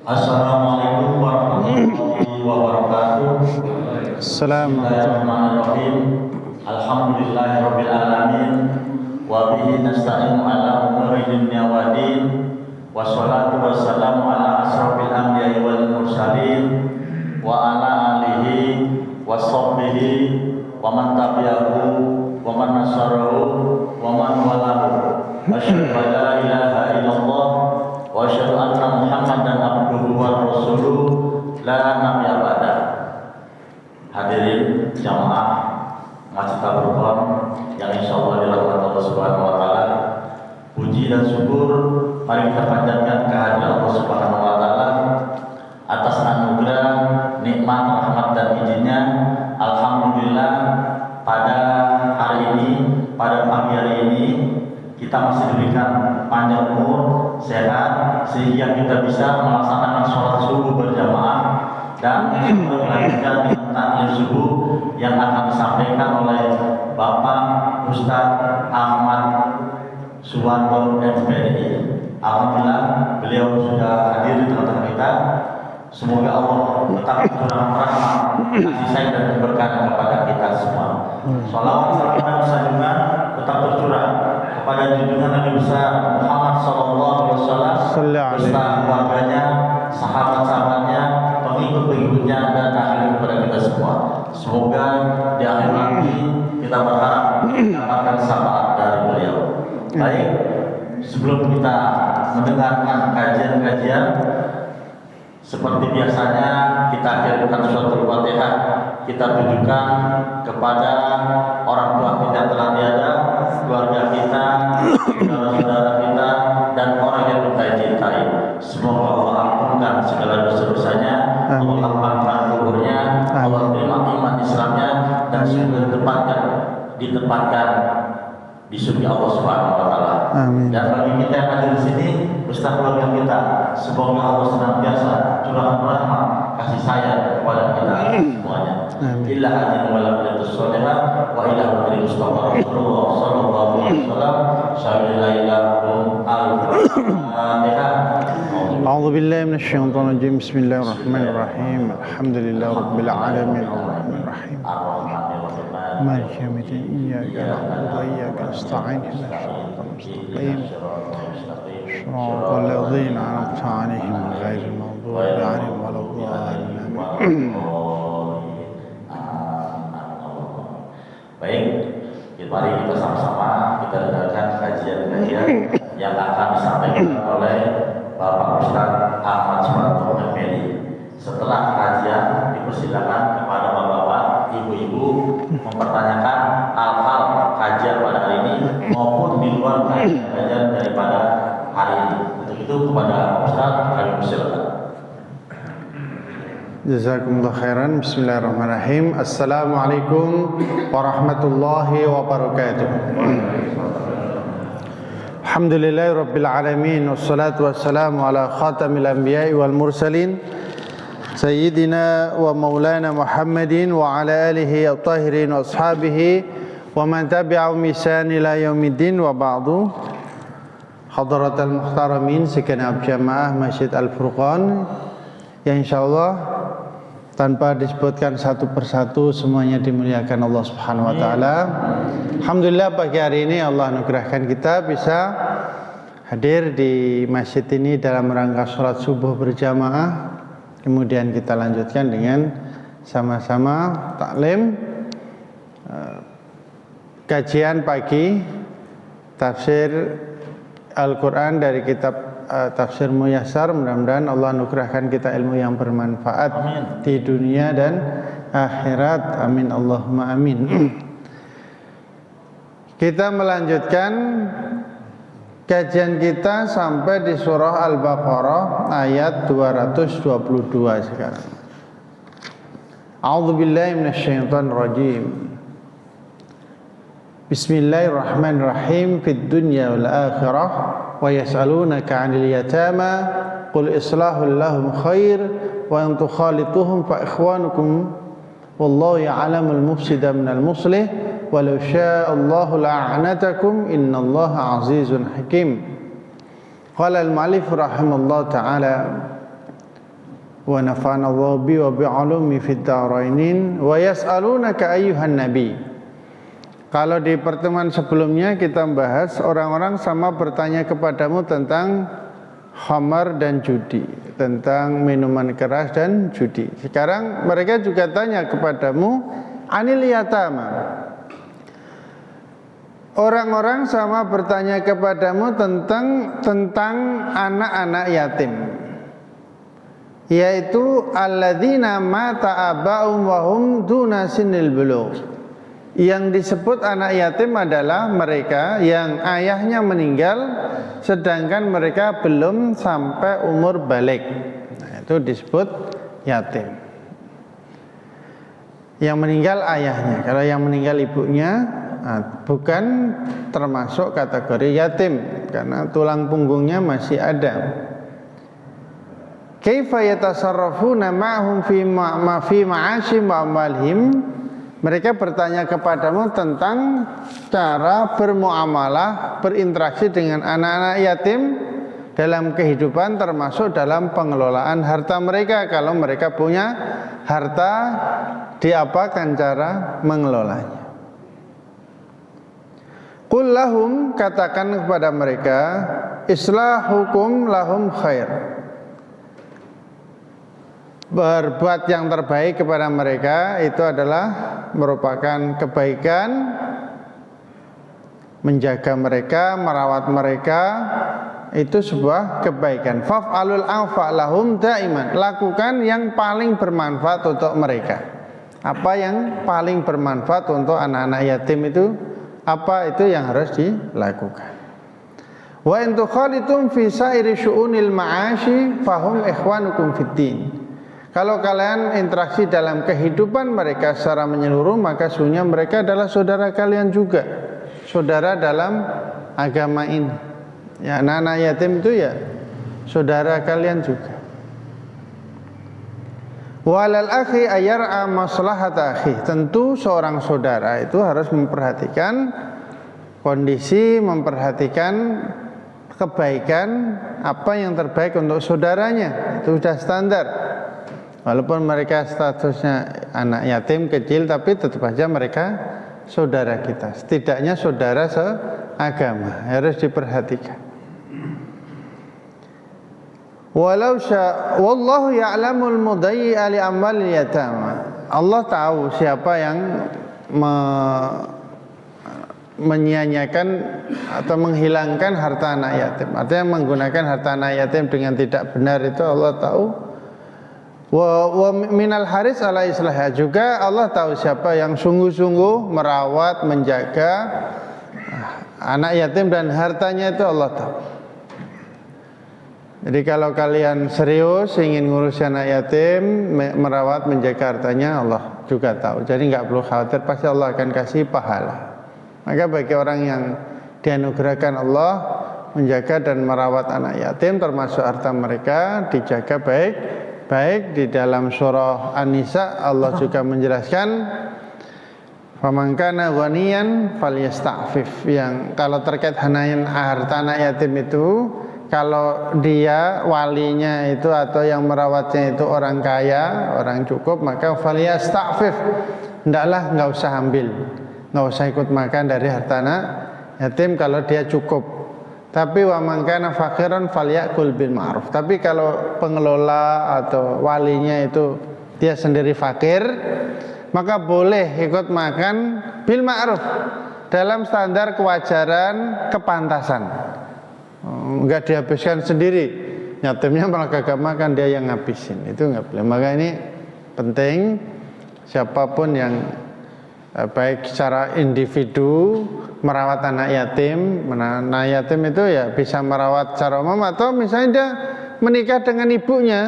Assalamualaikum warahmatullahi wabarakatuh. Bismillahirrahmanirrahim. Alhamdulillahirabbil alamin. Wa bihi nasta'inu ala umuri dunya waddin. Wassalatu wassalamu ala asrofil anbiya'i wal mursalin wa ala alihi wa sahbihi wa man tabi'ahu wa man nasarahu wa man walahu. Asyhadu an la ilaha illallah wa asyhadu anna Muhammadan abduhu wa rasuluh la nabiyya ba'da. Hadirin jamaah Masjid Al-Furqan yang insyaallah dirahmati Allah Subhanahu wa taala. Puji dan syukur mari kita panjatkan kehadirat Allah Subhanahu wa taala atas anugerah, nikmat, rahmat dan izinnya. Alhamdulillah pada hari ini, pada pagi hari ini kita masih diberikan panjang umur, sehat, sehingga kita bisa melaksanakan sholat subuh berjamaah dan melanjutkan dengan taklim subuh yang akan disampaikan oleh Bapak Ustadz Ahmad Suwanto MPDI. Alhamdulillah beliau sudah hadir di tengah-tengah kita. Semoga Allah tetap mencurahkan rahmat, kasih sayang dan keberkahan kepada kita semua. Shalawat, salam dan sanjungan tetap tercurah kepada junjungan Nabi besar Muhammad SAW beserta keluarganya, sahabat-sahabatnya, pengikut-pengikutnya dan akhirnya kepada kita semua. Semoga di akhir nanti kita berharap mendapatkan syafaat dari beliau. Baik, sebelum kita mendengarkan kajian-kajian, seperti biasanya kita akhirkan suratul Fatihah. Kita tujukan kepada orang tua kita yang telah tiada, keluarga kita, saudara-saudara kita, dan orang yang kita cintai. Semoga Allah ampunkan segala dosa-dosanya, Allah lapangkan kuburnya, Allah terima iman Islamnya, dan semoga ditempatkan di surga Allah Subhanahu wa taala. Dan bagi kita yang hadir di sini beserta keluarga kita, semoga Allah senantiasa curahkan rahmat, kasih sayang kepada kita semuanya. Illa hajin wa lam yatussalihah wa ila hudri Mustafa Rasulullah sallallahu alaihi wasallam. Syahidillahu al-Fatihah. A'udzu billahi minasyaitonir rajim. Bismillahirrahmanirrahim. Alhamdulillahi rabbil alamin arrahmanir rahim. مالك يوم الدين إياك نعبد وإياك نستعين اهدنا الصراط المستقيم صراط الذين أنعمت عليهم غير المغضوب عليهم ولا الضالين. Baik, mari kita sama-sama kita dengarkan kajian-kajian yang akan disampaikan oleh Bapak Ustadz Ahmad Suwanto MPDI. Setelah kajian dipersilakan kepada bapak-bapak, ibu-ibu mempertanyakan hal-hal kajian pada hari ini maupun di luar kajian daripada hari ini. Untuk itu kepada Ustaz kami persilakan. Jazakumullah khairan. Bismillahirrahmanirrahim. Assalamualaikum warahmatullahi wabarakatuh. Alhamdulillahi rabbil alamin, wassalatu wassalamu ala khatamil anbiya'i wal mursalin Sayyidina wa maulana Muhammadin wa ala alihi at-tahirin wa ashabihi wa man tabi'ahum bi ihsan ila yaumiddin wa ba'du. Hadratal muhtaramin segenap jamaah Masjid Al-Furqan yang insyaallah tanpa disebutkan satu persatu semuanya dimuliakan Allah Subhanahu wa taala. Alhamdulillah pagi hari ini Allah anugerahkan kita bisa hadir di masjid ini dalam rangka salat subuh berjamaah. Kemudian kita lanjutkan dengan sama-sama taklim kajian pagi tafsir Al-Quran dari kitab Tafsir Muyassar. Mudah-mudahan Allah anugerahkan kita ilmu yang bermanfaat di dunia dan akhirat. Amin Allahumma amin. Kita melanjutkan kajian kita sampai di surah Al-Baqarah ayat 222 sekarang. A'udzu billahi minasyaitonir rajim. Bismillahirrahmanirrahim. Fid dunya wal akhirah wa yas'alunaka 'anil yatama qul islahul lahum khair wa in tukhalituhum fa ikhwanukum wallahu ya'lamul mufsida minal muslih walau syaa Allahu la'anatakum innallaha 'azizun hakim. Qala al-mu'allif rahimallahu ta'ala wa nafa'ana Allahu bi wa bi'ulumi fid dharainin wa yas'alunaka ayyuhan nabi. Kalau di pertemuan sebelumnya kita bahas orang-orang sama bertanya kepadamu tentang khamar dan judi, tentang minuman keras dan judi. Sekarang mereka juga tanya kepadamu anil yatama. Orang-orang sama bertanya kepadamu tentang anak-anak yatim, yaitu alladzina mata aba'um wa hum duna sinil bulugh. Yang disebut anak yatim adalah mereka yang ayahnya meninggal sedangkan mereka belum sampai umur balik. Nah, itu disebut yatim. Yang meninggal ayahnya. Kalau yang meninggal ibunya bukan termasuk kategori yatim karena tulang punggungnya masih ada. Kaifa yatasarrafuna ma'hum fi ma'ashim wa amalihim. Mereka bertanya kepadamu tentang cara bermuamalah, berinteraksi dengan anak-anak yatim dalam kehidupan, termasuk dalam pengelolaan harta mereka. Kalau mereka punya harta, diapakan cara mengelolanya? Qul lahum, katakan kepada mereka, islahukum lahum khair. Berbuat yang terbaik kepada mereka itu adalah merupakan kebaikan, menjaga mereka, merawat mereka, itu sebuah kebaikan. Faf'alul anfa lahum daiman. Lakukan yang paling bermanfaat untuk mereka. Apa yang paling bermanfaat untuk anak-anak yatim itu? Apa itu yang harus dilakukan? Wa in tukhalitum fi sairi syu'unil ma'ashi fahum ikhwanukum fiddin. Kalau kalian interaksi dalam kehidupan mereka secara menyeluruh, maka sesungguhnya mereka adalah saudara kalian juga, saudara dalam agama ini. Ya, anak-anak yatim itu ya saudara kalian juga. Walal akhi ayar'a maslahata akhi. Tentu seorang saudara itu harus memperhatikan kondisi, memperhatikan kebaikan apa yang terbaik untuk saudaranya. Itu sudah standar. Walaupun mereka statusnya anak yatim kecil, tapi tetap saja mereka saudara kita. Setidaknya saudara seagama, harus diperhatikan. Wallahu ya'lamul mudayyi'a li amwalil yatama. Allah tahu siapa yang menyia-nyiakan atau menghilangkan harta anak yatim. Artinya menggunakan harta anak yatim dengan tidak benar, itu Allah tahu. Wa minal haris ala islahha, juga Allah tahu siapa yang sungguh-sungguh merawat, menjaga anak yatim dan hartanya, itu Allah tahu. Jadi kalau kalian serius ingin ngurus anak yatim, merawat, menjaga hartanya, Allah juga tahu. Jadi nggak perlu khawatir, pasti Allah akan kasih pahala. Maka bagi orang yang dianugerahkan Allah menjaga dan merawat anak yatim, termasuk harta mereka dijaga baik di dalam surah An-Nisa Allah juga menjelaskan faman kana ghaniyan falyasta'fif, yang kalau terkait harta anak yatim itu, kalau dia walinya itu atau yang merawatnya itu orang kaya, orang cukup, maka falyasta'fif, hendaklah enggak usah ambil, enggak usah ikut makan dari harta anak yatim kalau dia cukup. Tapi wa man kana faqiran falyakul bil ma'ruf. Tapi kalau pengelola atau walinya itu dia sendiri fakir, maka boleh ikut makan bil ma'ruf dalam standar kewajaran, kepantasan. Enggak dihabiskan sendiri. Yatimnya malah kagak makan, dia yang ngabisin. Itu enggak boleh. Maka ini penting, siapapun yang baik secara individu merawat anak yatim. Anak yatim itu ya bisa merawat secara umum, atau misalnya dia menikah dengan ibunya,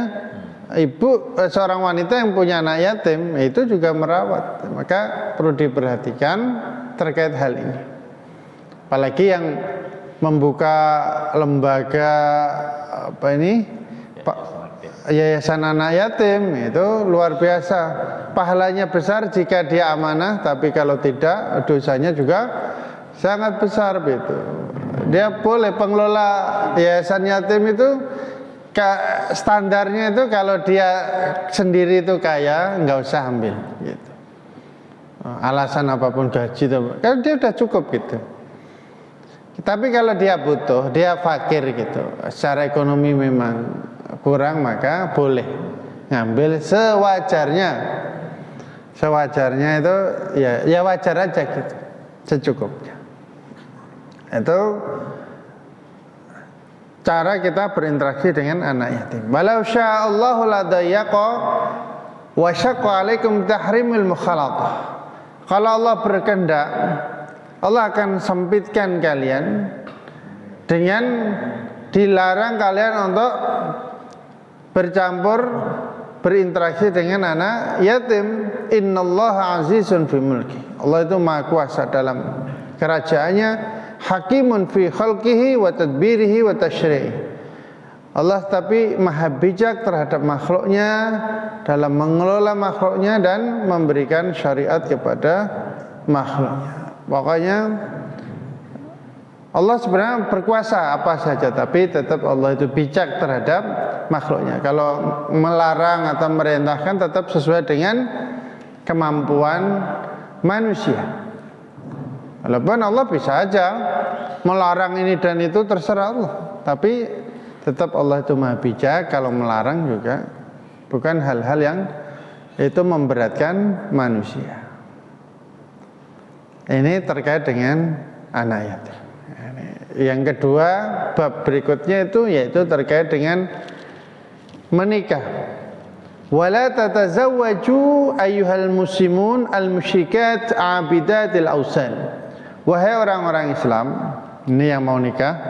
seorang wanita yang punya anak yatim itu juga merawat. Maka perlu diperhatikan terkait hal ini. Apalagi yang membuka lembaga yayasan anak yatim, itu luar biasa. Pahalanya besar jika dia amanah, tapi kalau tidak dosanya juga sangat besar gitu. Dia boleh, pengelola yayasan yatim itu standarnya itu kalau dia sendiri itu kaya nggak usah ambil gitu. Alasan apapun gaji itu, kalau dia udah cukup gitu. Tapi kalau dia butuh, dia fakir gitu, secara ekonomi memang kurang, maka boleh ngambil sewajarnya. Sewajarnya itu ya wajar aja gitu, secukupnya. Itu cara kita berinteraksi dengan anak yatim. Walau sya'allahu la dayyaqa wa syaqqa 'alaikum tahrimul mukhalatah. Kalau Allah berkehendak, Allah akan sempitkan kalian dengan dilarang kalian untuk bercampur berinteraksi dengan anak yatim. Innallaha azizun fi mulki. Allah itu maha kuasa dalam kerajaannya, hakimun fi khalqihi wa tadbirihi wa tashri'i. Allah tapi maha bijak terhadap makhluknya, dalam mengelola makhluknya dan memberikan syariat kepada makhluknya. Pokoknya Allah sebenarnya berkuasa apa saja, tapi tetap Allah itu bijak terhadap makhluknya. Kalau melarang atau merintahkan tetap sesuai dengan kemampuan manusia. Walaupun Allah bisa aja melarang ini dan itu, terserah Allah, tapi tetap Allah itu maha bijak. Kalau melarang juga bukan hal-hal yang itu memberatkan manusia. Ini terkait dengan anak yatim. Yang kedua, bab berikutnya itu yaitu terkait dengan menikah. Wala tatazawwaju ayyuhal muslimun al-musyrikat abidatil ausan. Wahai orang-orang Islam, ini yang mau nikah,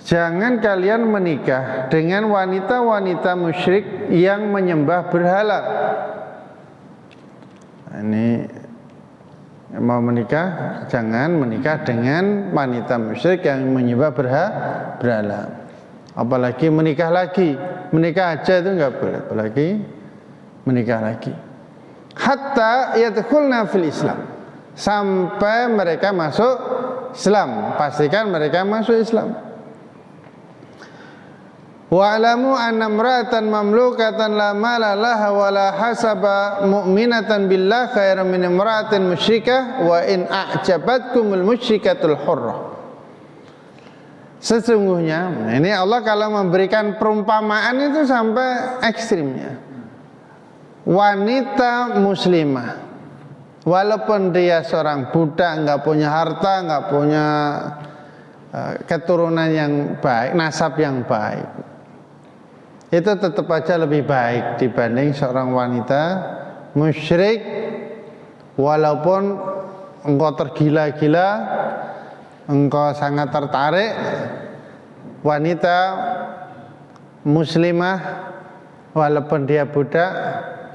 jangan kalian menikah dengan wanita-wanita musyrik yang menyembah berhala. Ini mau menikah, jangan menikah dengan wanita musyrik yang menyembah berhala. Apalagi menikah lagi, menikah aja itu enggak boleh, apalagi menikah lagi. Hatta yadkhulna fil Islam, sampai mereka masuk Islam, pastikan mereka masuk Islam. Wa'lamu anna imra'atan mamlukatan la mala laha wa la hasaba mu'minatan billah khairan min imra'atin musyrikah wa in a'jabatkumul musyrikatul hurrah. Sesungguhnya ini Allah kalau memberikan perumpamaan itu sampai ekstrimnya. Wanita muslimah, walaupun dia seorang budak, nggak punya harta, nggak punya keturunan yang baik, nasab yang baik, itu tetap aja lebih baik dibanding seorang wanita musyrik. Walaupun engkau tergila-gila, engkau sangat tertarik, wanita muslimah walaupun dia budak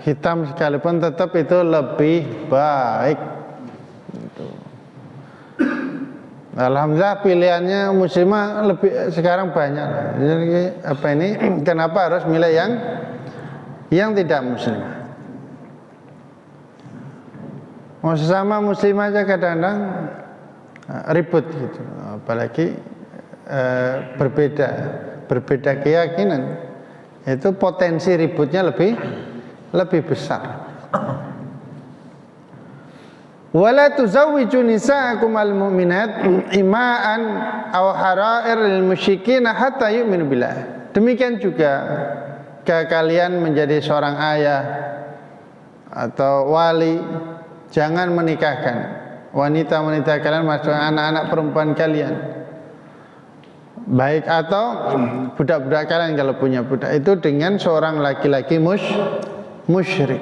hitam sekalipun tetap itu lebih baik. Alhamdulillah pilihannya muslimah lebih sekarang banyak. Jadi apa ini? Kenapa harus milih yang tidak muslimah? Mau sesama muslimah aja kadang-kadang ribut gitu, apalagi berbeda keyakinan, itu potensi ributnya lebih besar. Wala tuzawwiju nisa'akum al-mu'minat ima'an aw hara'ir lil musyrikin hatta yu'minu billah. Demikian juga kalian menjadi seorang ayah atau wali, jangan menikahkan wanita-wanita kalian, maksud anak-anak perempuan kalian, baik atau budak-budak kalian kalau punya budak, itu dengan seorang laki-laki musyrik.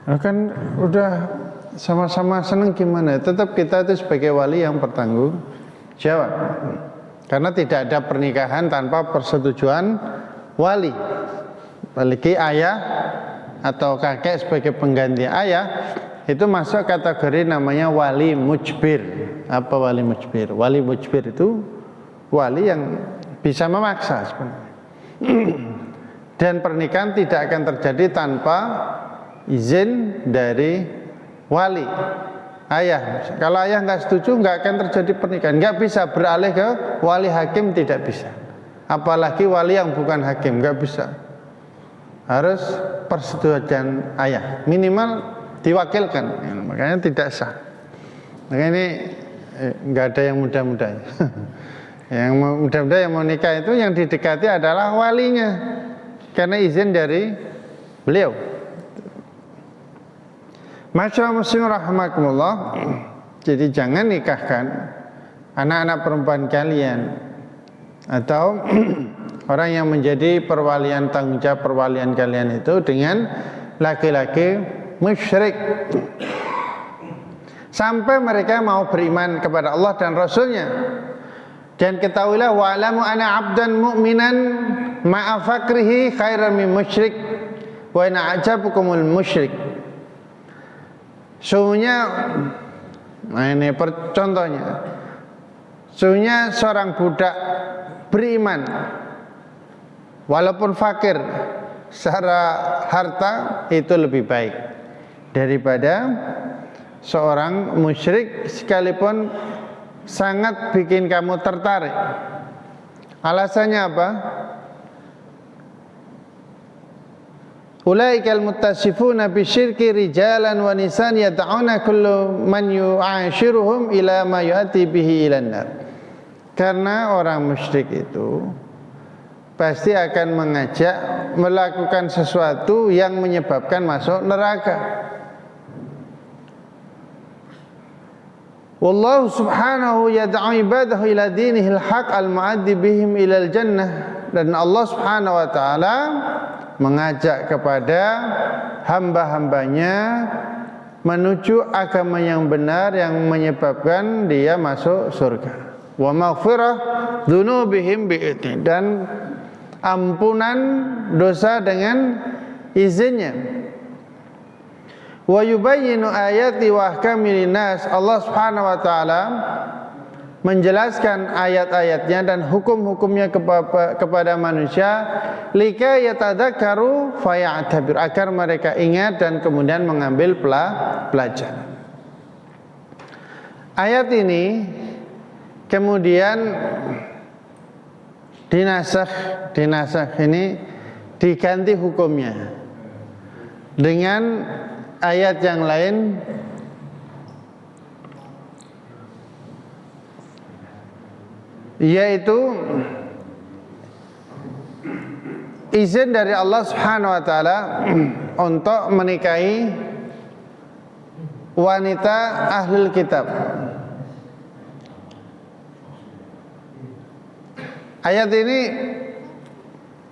Kan udah sama-sama senang gimana? Tetap kita itu sebagai wali yang bertanggung jawab. Karena tidak ada pernikahan tanpa persetujuan wali. Apalagi ayah atau kakek sebagai pengganti ayah, itu masuk kategori namanya wali mujbir. Apa wali mujbir? Wali mujbir itu wali yang bisa memaksa sebenarnya. Dan pernikahan tidak akan terjadi tanpa izin dari wali ayah. Kalau ayah nggak setuju, nggak akan terjadi pernikahan. Nggak bisa beralih ke wali hakim, tidak bisa. Apalagi wali yang bukan hakim, nggak bisa. Harus persetujuan ayah, minimal diwakilkan. Makanya tidak sah. Makanya ini nggak ada yang muda-muda. Yang muda-muda yang mau nikah itu yang didekati adalah walinya, karena izin dari beliau. Masyaallah muslim rahimakumullah. Jadi jangan nikahkan anak-anak perempuan kalian atau orang yang menjadi perwalian, tanggung jawab perwalian kalian itu dengan laki-laki musyrik sampai mereka mau beriman kepada Allah dan Rasulnya. Dan ketahuilah wa'lamu ana 'abdan mu'minan ma'a fakrihi khairan min musyrik wa in a'jabukumul musyrik. Sungguhnya, nah ini contohnya, sungguhnya seorang budak beriman walaupun fakir secara harta itu lebih baik daripada seorang musyrik sekalipun sangat bikin kamu tertarik. Alasannya apa? Ulaikal muttasifuna bisyirki rijalan wa nisan yad'una kullu man yu'ashiruhum ila ma yu'ati bihi ilan nar. Karena orang musyrik itu pasti akan mengajak melakukan sesuatu yang menyebabkan masuk neraka. Wallahu subhanahu yad'u ibadahu ila dinihil haq al-mu'addi bihim ilal jannah. Dan Allah subhanahu wa ta'ala mengajak kepada hamba-hambanya menuju agama yang benar yang menyebabkan dia masuk surga. Wa maghfirah dzunubihim bi'idznih, dan ampunan dosa dengan izinnya. Wa yubayyinu ayati wa ahkamil nas. Allah Subhanahu wa taala menjelaskan ayat-ayatnya dan hukum-hukumnya kepada manusia lika yatadzakkaru faya'tabir, agar mereka ingat dan kemudian mengambil pelajaran. Ayat ini kemudian dinasakh ini diganti hukumnya dengan ayat yang lain, yaitu izin dari Allah Subhanahu wa taala untuk menikahi wanita ahlul kitab. Ayat ini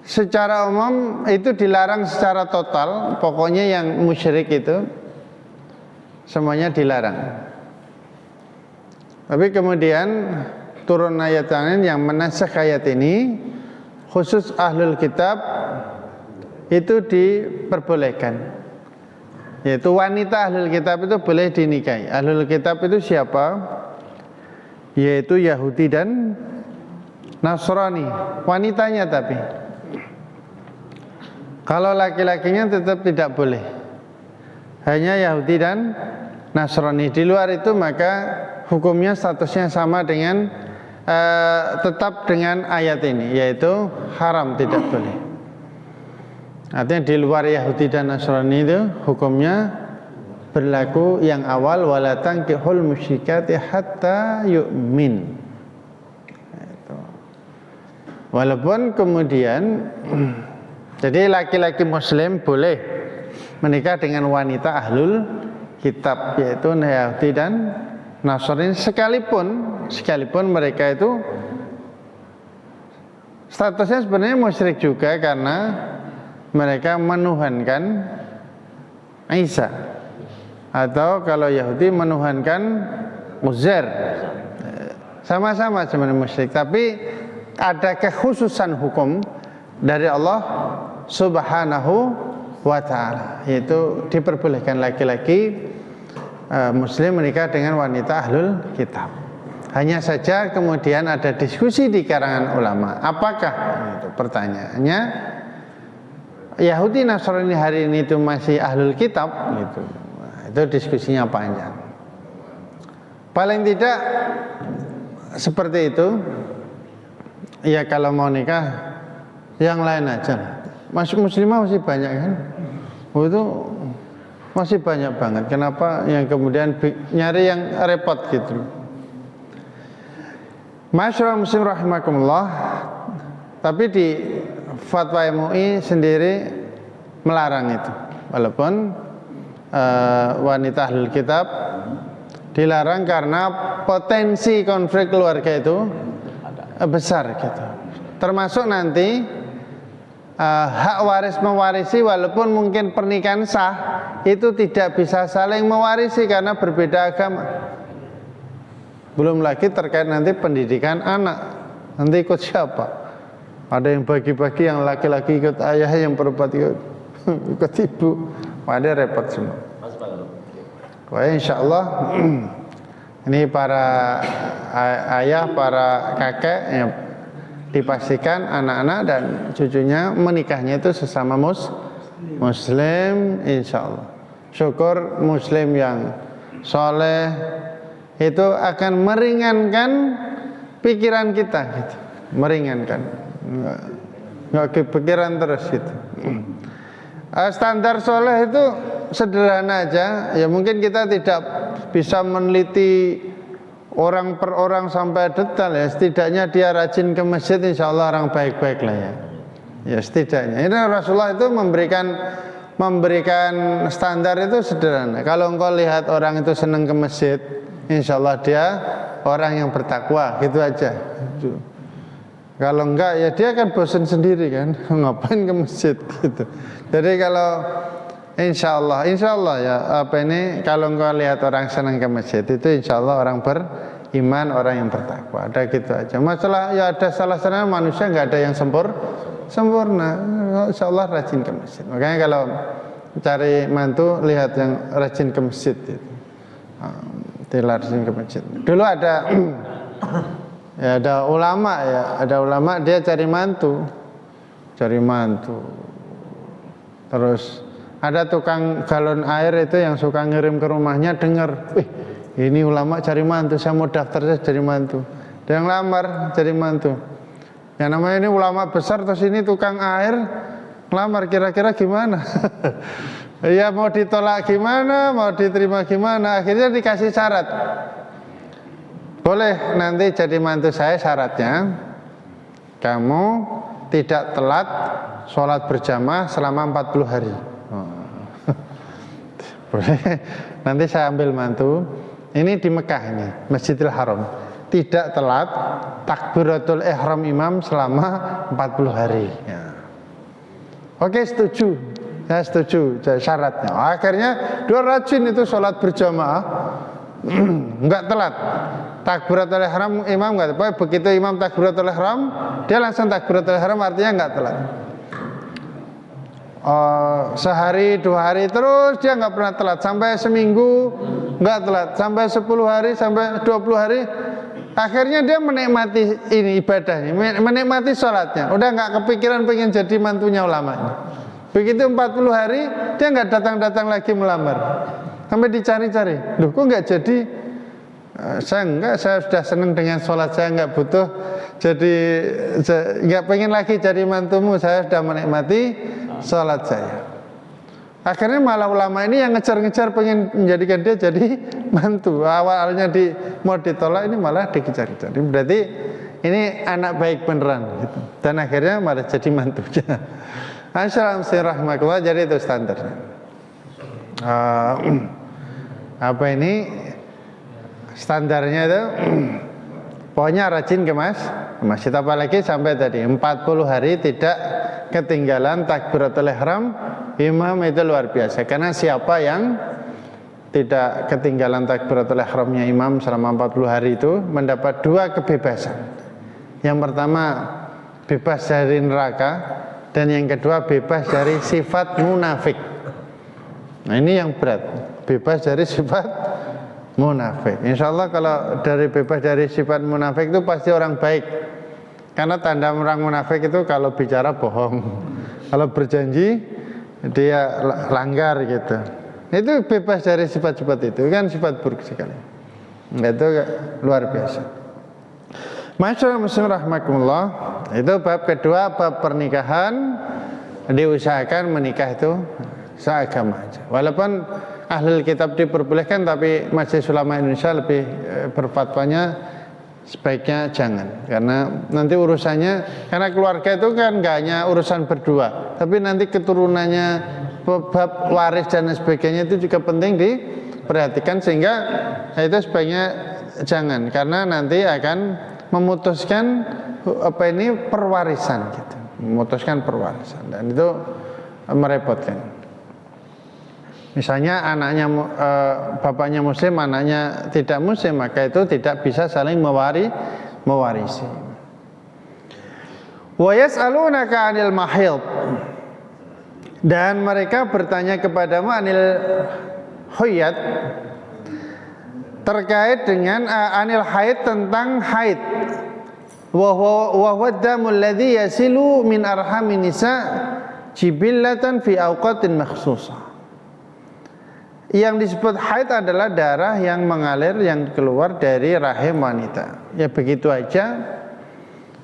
secara umum itu dilarang secara total, pokoknya yang musyrik itu semuanya dilarang. Tapi kemudian turun ayat lain yang menasakh ayat ini, khusus ahlul kitab itu diperbolehkan. Yaitu wanita ahlul kitab itu boleh dinikahi. Ahlul kitab itu siapa? Yaitu Yahudi dan Nasrani, wanitanya tapi. Kalau laki-lakinya tetap tidak boleh. Hanya Yahudi dan Nasrani. Di luar itu maka hukumnya statusnya sama dengan tetap dengan ayat ini, yaitu haram, tidak boleh. Artinya di luar Yahudi dan Nasrani itu hukumnya berlaku yang awal, wala tankihul musyrikati hatta yu'min. Walaupun kemudian jadi laki-laki muslim boleh menikah dengan wanita ahlul kitab, yaitu Yahudi dan Nasrani, sekalipun mereka itu statusnya sebenarnya musyrik juga karena mereka menuhankan Isa, atau kalau Yahudi menuhankan Uzair. Sama-sama sebenarnya musyrik, tapi ada kekhususan hukum dari Allah Subhanahu wa ta'ala, yaitu diperbolehkan laki-laki muslim menikah dengan wanita ahlul kitab. Hanya saja kemudian ada diskusi di kalangan ulama, apakah, itu pertanyaannya, Yahudi Nasrani hari ini itu masih ahlul kitab gitu. Itu diskusinya panjang. Paling tidak seperti itu. Ya kalau mau nikah yang lain aja. Muslimah masih banyak kan? Itu masih banyak banget. Kenapa yang kemudian nyari yang repot gitu? Masyaallah muslim rahimakumullah. Tapi di fatwa MUI sendiri melarang itu. Walaupun wanita ahlul kitab dilarang karena potensi konflik keluarga itu besar gitu. Termasuk nanti hak waris mewarisi, walaupun mungkin pernikahan sah, itu tidak bisa saling mewarisi karena berbeda agama. Belum lagi terkait nanti pendidikan anak, nanti ikut siapa? Ada yang bagi-bagi, yang laki-laki ikut ayah, yang perempuan ikut ibu. Ada repot semua. Wah, insya Allah ini para ayah, para kakek yang dipastikan anak-anak dan cucunya menikahnya itu sesama muslim, insya Allah. Syukur muslim yang soleh itu akan meringankan pikiran kita gitu. Meringankan, nggak kepikiran terus gitu. Standar soleh itu sederhana aja. Ya mungkin kita tidak bisa meneliti orang per orang sampai detail ya. Setidaknya dia rajin ke masjid, insya Allah orang baik-baik lah ya. Ya setidaknya. Ini Rasulullah itu memberikan standar itu sederhana. Kalau engkau lihat orang itu senang ke masjid, insya Allah dia orang yang bertakwa, gitu aja. Kalau enggak ya dia kan bosan sendiri kan, ngapain ke masjid gitu. Jadi kalau insya Allah ya apa ini, kalau engkau lihat orang senang ke masjid itu insya Allah orang beriman, orang yang bertakwa. Ada gitu aja. Masalah ya ada salah-salah manusia, nggak ada yang sempurna. Insya Allah rajin ke masjid. Makanya kalau cari mantu lihat yang rajin ke masjid gitu. Rajin ke masjid. Dulu ada ya ada ulama dia cari mantu. Terus ada tukang galon air itu yang suka ngirim ke rumahnya, dengar, ini ulama cari mantu, saya mau daftar saja jadi mantu. Dia yang lamar jadi mantu. Yang namanya ini ulama besar, terus ini tukang air lamar, kira-kira gimana? Ya mau ditolak gimana, mau diterima gimana? Akhirnya dikasih syarat. Boleh nanti jadi mantu saya, syaratnya kamu tidak telat sholat berjamaah selama 40 hari. Boleh. Nanti saya ambil mantu. Ini di Mekah ini, Masjidil Haram. Tidak telat takbiratul ihram imam selama 40 hari. Ya. Oke, setuju. Saya setuju syaratnya. Akhirnya dia rajin itu sholat berjamaah. Enggak telat. Takbiratul ihram imam enggak telat. Begitu imam takbiratul ihram, dia langsung takbiratul ihram, artinya enggak telat. Sehari 2 hari terus dia nggak pernah telat, sampai seminggu nggak telat, sampai 10 hari, sampai 20 hari. Akhirnya dia menikmati ini ibadahnya, menikmati sholatnya, udah nggak kepikiran pengen jadi mantunya ulama ini. Begitu 40 hari dia nggak datang-datang lagi melamar, sampai dicari-cari, loh kok nggak jadi? Saya sudah senang dengan sholat, saya nggak butuh jadi, nggak pengen lagi jadi mantumu, saya sudah menikmati sholat saya. Akhirnya malah ulama ini yang ngejar-ngejar pengen menjadikan dia jadi mantu. Awalnya mau ditolak, ini malah dikejar-kejar. Berarti ini anak baik beneran gitu. Dan akhirnya malah jadi mantunya. Assalamualaikum. Jadi itu standarnya. Apa ini standarnya itu? Pokoknya rajin ke masjid, apalagi sampai tadi 40 hari tidak ketinggalan takbiratul ihram imam, itu luar biasa. Karena siapa yang tidak ketinggalan takbiratul ihramnya imam selama 40 hari itu mendapat 2 kebebasan. Yang pertama bebas dari neraka, dan yang kedua bebas dari sifat munafik. Nah ini yang berat, bebas dari sifat munafik. Insya Allah kalau dari bebas dari sifat munafik itu pasti orang baik. Karena tanda orang munafik itu kalau bicara bohong, kalau berjanji dia langgar gitu. Itu bebas dari sifat-sifat itu, kan sifat buruk sekali. Itu luar biasa. Masyaallah muslim rahimakumullah. Itu bab kedua, bab pernikahan. Diusahakan menikah itu seagama aja. Walaupun ahli kitab diperbolehkan, tapi Majelis Ulama Indonesia lebih berfatwanya sebaiknya jangan, karena nanti urusannya, karena keluarga itu kan gak hanya urusan berdua, tapi nanti keturunannya, bab waris dan sebagainya itu juga penting diperhatikan, sehingga itu sebaiknya jangan, karena nanti akan memutuskan perwarisan gitu, memutuskan perwarisan, dan itu merepotkan. Misalnya anaknya bapaknya muslim, anaknya tidak muslim, maka itu tidak bisa saling mewarisi. Wa yas'alunaka 'anil mahid. Dan mereka bertanya kepadamu anil huyat, terkait dengan anil haid, tentang haid. Wa huwa damul ladzi yasilu min arhamin nisa jibillatan fi awqatin makhsusah. Yang disebut haid adalah darah yang mengalir, yang keluar dari rahim wanita. Ya begitu aja,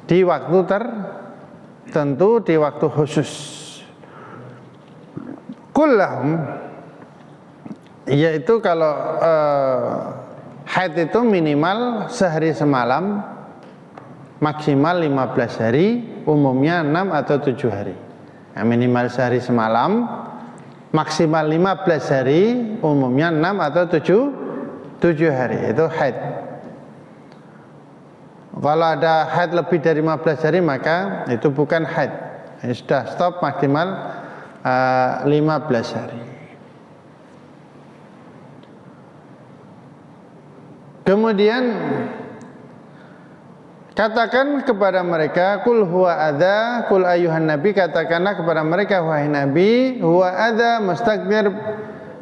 di waktu tertentu, di waktu khusus. Kullahum, yaitu kalau haid itu minimal sehari semalam, maksimal 15 hari, umumnya 6 atau 7 hari. Nah, minimal sehari semalam, maksimal 15 hari, umumnya 6 atau 7 hari, itu haid. Kalau ada haid lebih dari 15 hari, maka itu bukan haid. Ini sudah stop, maksimal 15 hari. Kemudian katakan kepada mereka, kul huwa adza, kul ayuhan nabi, katakanlah kepada mereka, wahai nabi, huwa adza mustakbir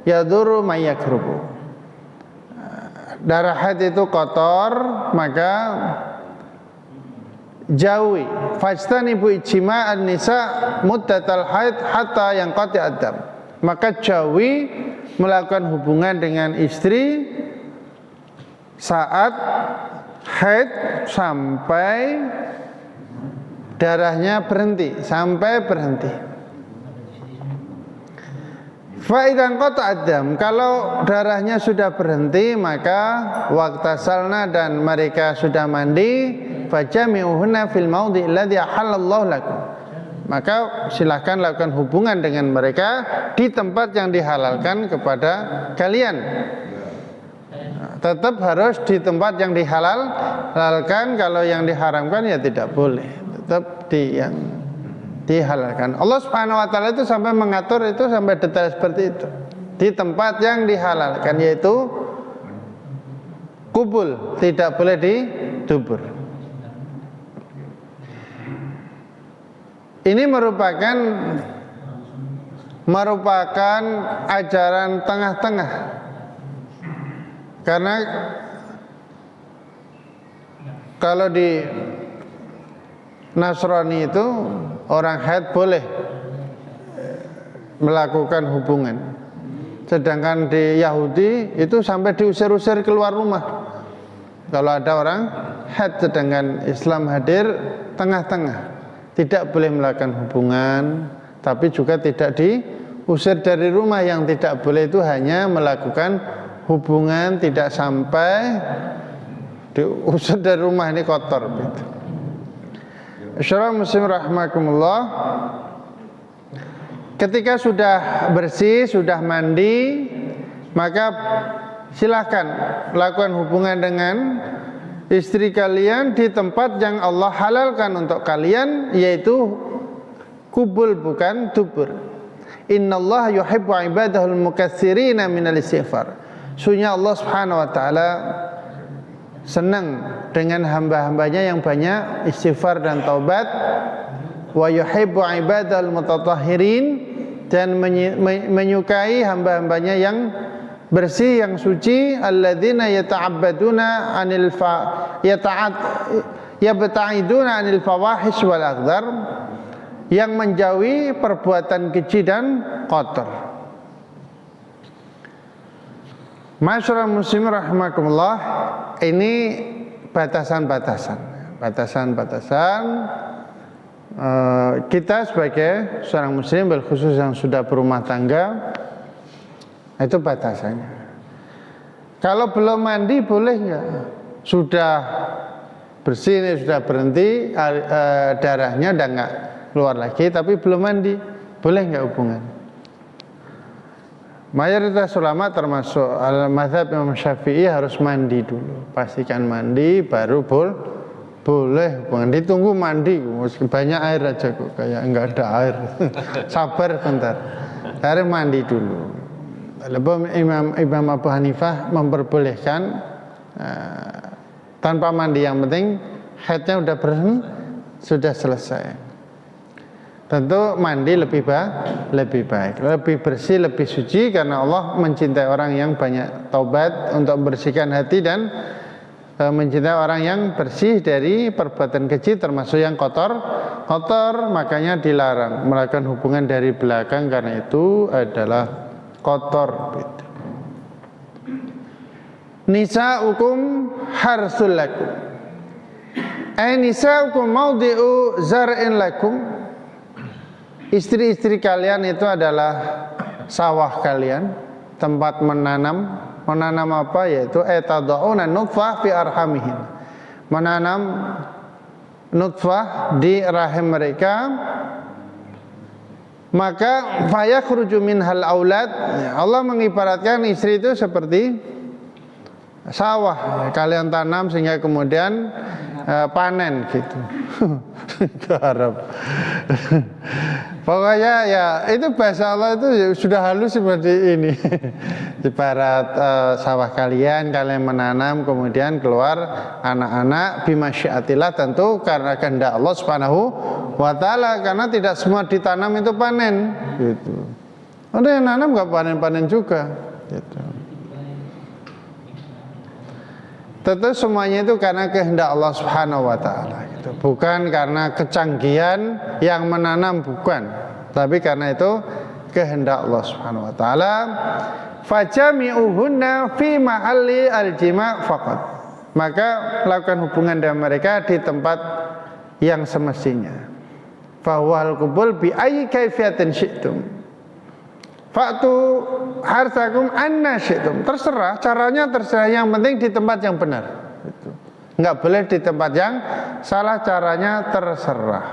yadurru may yakrubu. Darah haid itu kotor, maka jauhi. Fajtanibu ijma'an nisa muddatal haid hatta yanqati ad-dam. Maka jauhi melakukan hubungan dengan istri saat haid sampai darahnya berhenti, sampai berhenti. Fa'idan qata'adam, kalau darahnya sudah berhenti, maka waqtasalna, dan mereka sudah mandi, fajami'uhunna fil maudhi alladhi ahallallahu lakum. Maka silahkan lakukan hubungan dengan mereka di tempat yang dihalalkan kepada kalian. Tetap harus di tempat yang dihalalkan, kalau yang diharamkan ya tidak boleh, tetap di yang dihalalkan. Allah Subhanahu wa taala itu sampai mengatur itu sampai detail seperti itu. Di tempat yang dihalalkan, yaitu kubul, tidak boleh di dubur. Ini merupakan ajaran tengah-tengah. Karena kalau di Nasrani itu orang haid boleh melakukan hubungan, sedangkan di Yahudi itu sampai diusir-usir keluar rumah kalau ada orang haid. Sedangkan Islam hadir tengah-tengah, tidak boleh melakukan hubungan, tapi juga tidak diusir dari rumah. Yang tidak boleh itu hanya melakukan hubungan, tidak sampai diusir dari rumah, ini kotor gitu. Insyaallah muslim rahimakumullah. Ketika sudah bersih, sudah mandi, maka silahkan lakukan hubungan dengan istri kalian di tempat yang Allah halalkan untuk kalian, yaitu kubul, bukan dubur. Innallaha yuhibbu ibadahul mukatsirina minal istighfar. Sesungguhnya Allah Subhanahu wa taala senang dengan hamba-hambanya yang banyak istighfar dan taubat. Wa yuhibbu ibadal mutatahhirin, dan menyukai hamba-hambanya yang bersih, yang suci. Alladzina yata'abbaduna yabta'iduna 'anil fawahish wal aghdar, yang menjauhi perbuatan keji dan kotor. Masyaallah muslimin rahimakumullah, ini batasan-batasan. Kita sebagai seorang muslim, khusus yang sudah berumah tangga, itu batasannya. Kalau belum mandi boleh nggak? Sudah bersih, sudah berhenti, darahnya udah nggak keluar lagi, tapi belum mandi, boleh nggak hubungan? Mayoritas ulama termasuk al-mazhab Imam Syafi'i harus mandi dulu, pastikan mandi baru boleh hubungan. Ditunggu mandi, banyak air aja kok, kayak enggak ada air. Sabar bentar, harus mandi dulu. Lalu Imam Abu Hanifah memperbolehkan tanpa mandi, yang penting haidnya udah sudah selesai. Tentu mandi lebih baik, lebih bersih, lebih suci, karena Allah mencintai orang yang banyak taubat untuk membersihkan hati, dan mencintai orang yang bersih dari perbuatan keji, termasuk yang kotor. Makanya dilarang melakukan hubungan dari belakang, karena itu adalah kotor. Nisa'ukum harsul lakum, nisa'ukum maudi'u zar'in lakum. Istri-istri kalian itu adalah sawah kalian, tempat menanam. Menanam apa? Yaitu etada'una nutfah fi arhamihin, menanam nutfah di rahim mereka. Maka fayakhruju minhal aulad. Allah mengibaratkan istri itu seperti sawah, kalian tanam sehingga kemudian panen gitu. Garap. Pokoknya ya itu bahasa Allah itu sudah halus seperti ini. Ibarat sawah kalian menanam, kemudian keluar anak-anak bimasyiatillah, tentu karena kehendak Allah Subhanahu wa taala, karena tidak semua ditanam itu panen gitu. Ada yang nanam enggak panen-panen juga gitu. Tentu semuanya itu karena kehendak Allah Subhanahu wa taala gitu. Bukan karena kecanggihan yang menanam, bukan, tapi karena itu kehendak Allah Subhanahu wa taala. Fajami'uhunna fi mahalli al-jima' faqat. Maka lakukan hubungan dengan mereka di tempat yang semestinya. Fa huwal qubul bi ayyi kaifiyatin syi'tum. Fa'tu harsakum anna syi'tum. Terserah, caranya terserah, yang penting di tempat yang benar. Gitu. Enggak boleh di tempat yang salah, caranya terserah.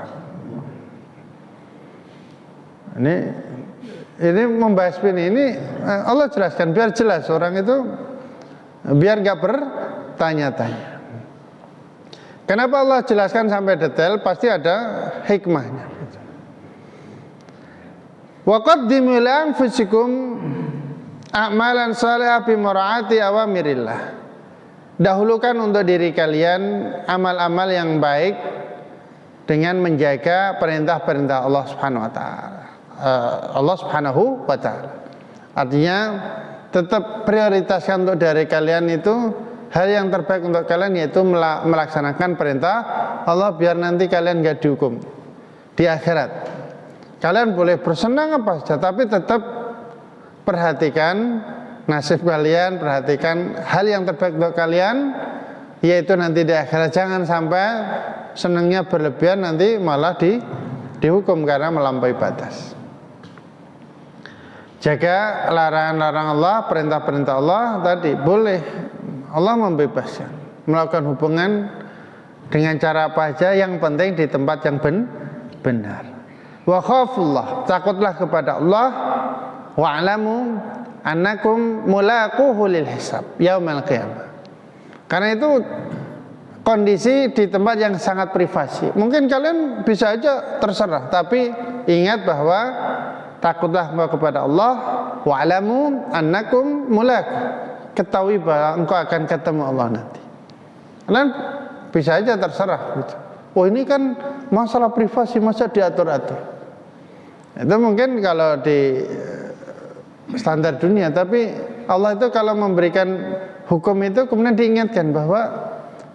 Ini membahas ini Allah jelaskan biar jelas, orang itu biar enggak bertanya-tanya. Kenapa Allah jelaskan sampai detail? Pasti ada hikmahnya. Wa qaddimu li anfusikum a'malan shalihah bi mura'ati awamirillah. Dahulukan untuk diri kalian amal-amal yang baik dengan menjaga perintah-perintah Allah Subhanahu wa taala. Allah Subhanahu wa taala. Artinya tetap prioritaskan untuk dari kalian itu hal yang terbaik untuk kalian, yaitu melaksanakan perintah Allah, biar nanti kalian enggak dihukum di akhirat. Kalian boleh bersenang apa saja, tapi tetap perhatikan nasib kalian, perhatikan hal yang terbaik untuk kalian, yaitu nanti di akhirat. Jangan sampai senangnya berlebihan, nanti malah dihukum karena melampaui batas. Jaga larangan-larangan Allah, perintah-perintah Allah tadi boleh. Allah membebaskan melakukan hubungan dengan cara apa saja, yang penting di tempat yang benar. Wa khafullah, takutlah kepada Allah. Wa'lamu annakum mulaquhu lil hisab yaumil qiyamah. Karena itu kondisi di tempat yang sangat privasi. Mungkin kalian bisa aja terserah, tapi ingat bahwa takutlah kepada Allah. Wa'lamu annakum mulaqu, ketahui bahwa engkau akan ketemu Allah nanti. Kalian bisa aja terserah gitu. Oh, ini kan masalah privasi, masa diatur-atur. Itu mungkin kalau di standar dunia, tapi Allah itu kalau memberikan hukum itu kemudian diingatkan bahwa